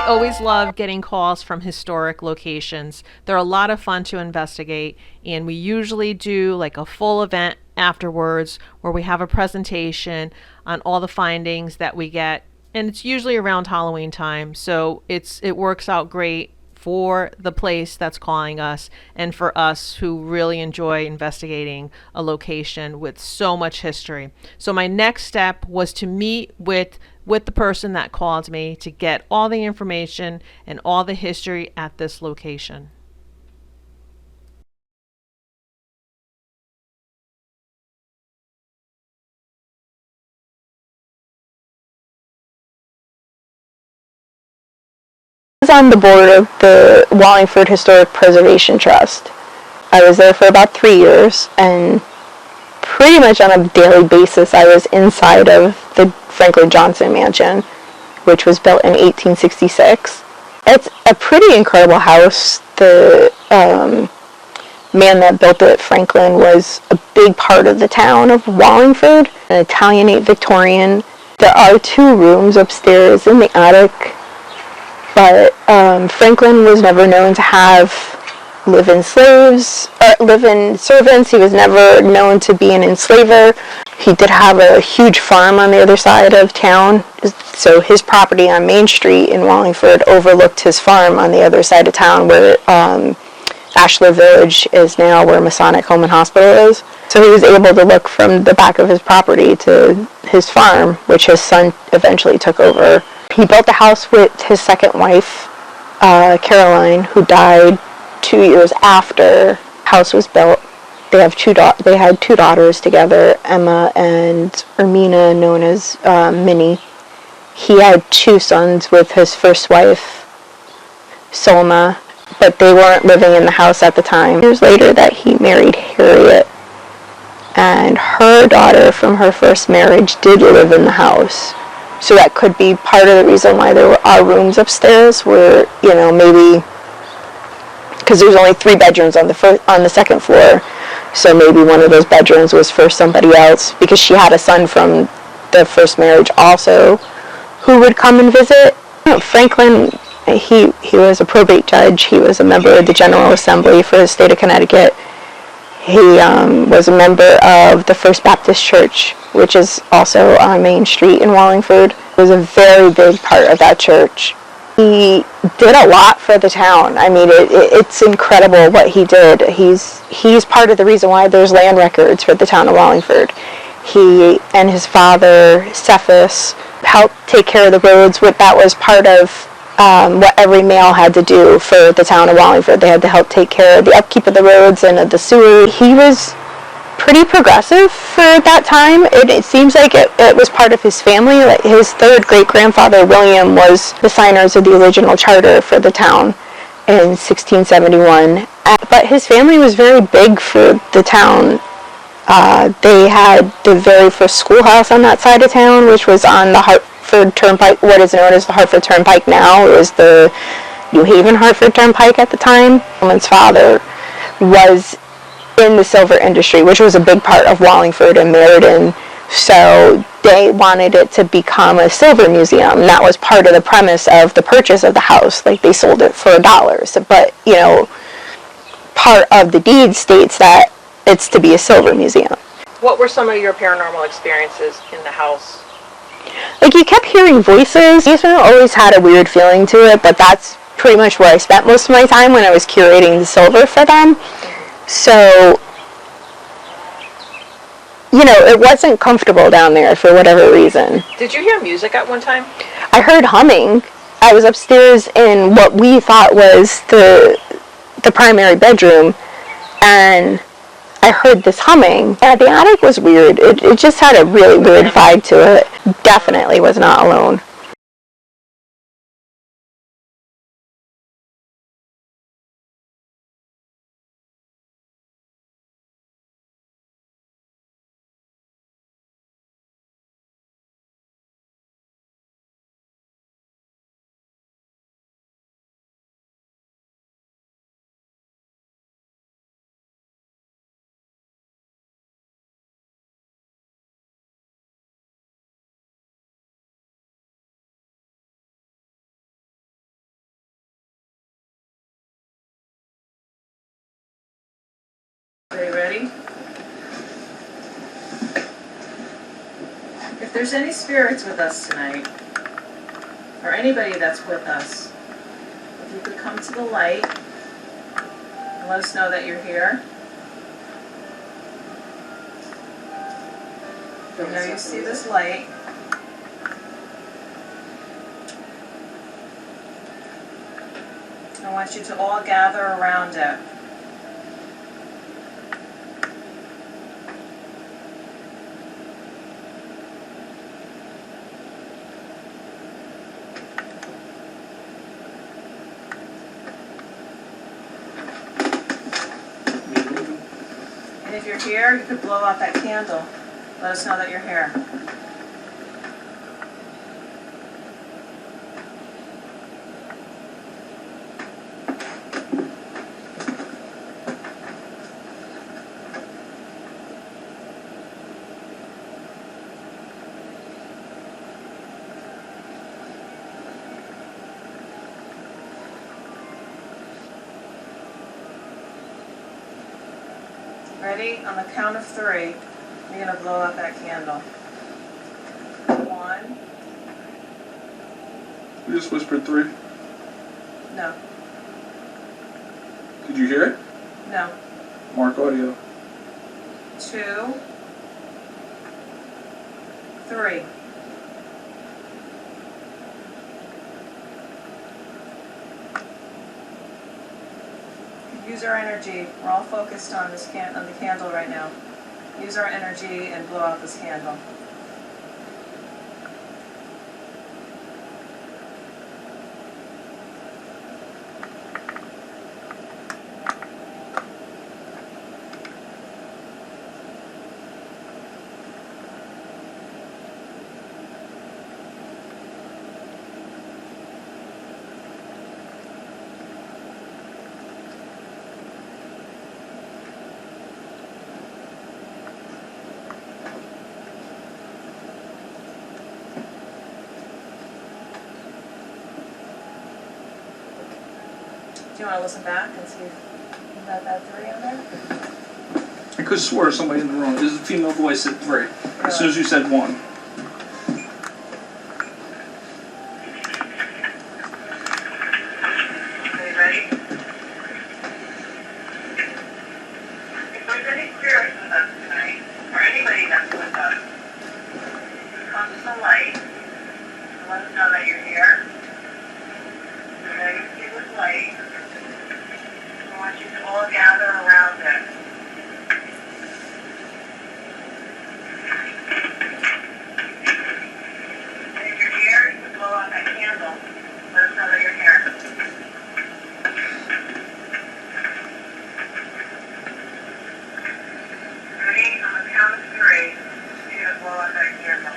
always love getting calls from historic locations. They're a lot of fun to investigate, and we usually do like a full event afterwards where we have a presentation on all the findings that we get, and it's usually around Halloween time. So it works out great for the place that's calling us and for us who really enjoy investigating a location with so much history. So my next step was to meet with the person that called me to get all the information and all the history at this location. Was on the board of the Wallingford Historic Preservation Trust. I was there for about 3 years, and pretty much on a daily basis I was inside of the Franklin Johnson Mansion, which was built in 1866. It's a pretty incredible house. The man that built it, Franklin, was a big part of the town of Wallingford, an Italianate Victorian. There are 2 rooms upstairs in the attic, but Franklin was never known to have live-in slaves, or live-in servants. He was never known to be an enslaver. He did have a huge farm on the other side of town, so his property on Main Street in Wallingford overlooked his farm on the other side of town, where Ashler Village is now, where Masonic Home and Hospital is. So he was able to look from the back of his property to his farm, which his son eventually took over. He built the house with his second wife, Caroline, who died 2 years after the house was built. They had 2 daughters together, Emma and Ermina, known as Minnie. He had 2 sons with his first wife, Solma, but they weren't living in the house at the time. Years later that he married Harriet, and her daughter from her first marriage did live in the house. So that could be part of the reason why there are rooms upstairs, where, maybe because there's only 3 bedrooms on the second floor, so maybe one of those bedrooms was for somebody else, because she had a son from the first marriage also who would come and visit. Franklin, he was a probate judge. He was a member of the General Assembly for the state of Connecticut. He was a member of the First Baptist Church, which is also on Main Street in Wallingford. He was a very big part of that church. He did a lot for the town. I mean, it's incredible what he did. He's part of the reason why there's land records for the town of Wallingford. He and his father, Cephas, helped take care of the roads. That was part of what every male had to do for the town of Wallingford. They had to help take care of the upkeep of the roads and of the sewer. He was pretty progressive for that time. It seems like it was part of his family. Like his third great-grandfather, William, was the signers of the original charter for the town in 1671. But his family was very big for the town. They had the very first schoolhouse on that side of town, which was on the Hartford Turnpike, what is known as the Hartford Turnpike now. It was the New Haven Hartford Turnpike at the time. His father was in the silver industry, which was a big part of Wallingford and Meriden. So they wanted it to become a silver museum. That was part of the premise of the purchase of the house. Like, they sold it for $1. But, part of the deed states that it's to be a silver museum. What were some of your paranormal experiences in the house? Like, you kept hearing voices. The basement always had a weird feeling to it, but that's pretty much where I spent most of my time when I was curating the silver for them. So, it wasn't comfortable down there for whatever reason. Did you hear music at one time? I heard humming. I was upstairs in what we thought was the primary bedroom, and I heard this humming. Yeah, the attic was weird. It just had a really weird vibe to it. Definitely was not alone. Are you ready? If there's any spirits with us tonight, or anybody that's with us, if you could come to the light and let us know that you're here. Now you see this light. I want you to all gather around it. And if you're here, you could blow out that candle. Let us know that you're here. Ready? On the count of 3, you're going to blow out that candle. 1. You just whispered 3. No. Did you hear it? No. Mark audio. 2. 3. Use our energy. We're all focused on this on the candle right now. Use our energy and blow out this candle. Do you want to listen back and see if you got that 3 on there? I could swear somebody in the room. There's a female voice at 3. As soon as you said 1. Are you ready? If there's any spirits with us tonight, or anybody that's with us, come to the light and let us know that you're here. And now you see this light. I want you to all gather around it. And if you're here, you can blow out that candle. Let us know that you're here. Ready? On the count of 3, you're going to blow out that candle.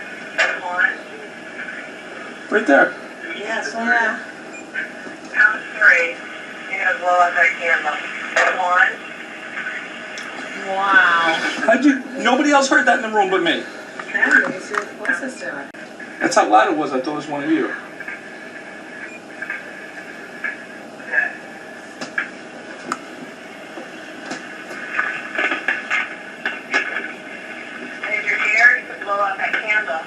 1. Right there. Yes, Yeah. Count of 3, you're going to blow out that candle. 1. Wow. How'd you... Nobody else heard that in the room but me. What's this doing? That's how loud it was. I thought it was one of you. Good. And if you're here, you can blow out that candle.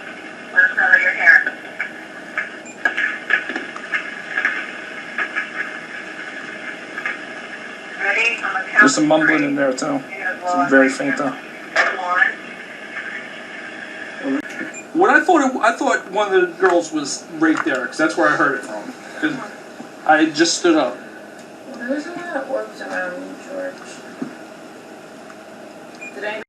Let us know that you're here. Ready? On the count There's some of mumbling 3, in there too. you're gonna blow Some out very that faint though. candle. 1. What I thought one of the girls was right there, because that's where I heard it from. Because I just stood up. There's a lot of orbs around you, George. Did I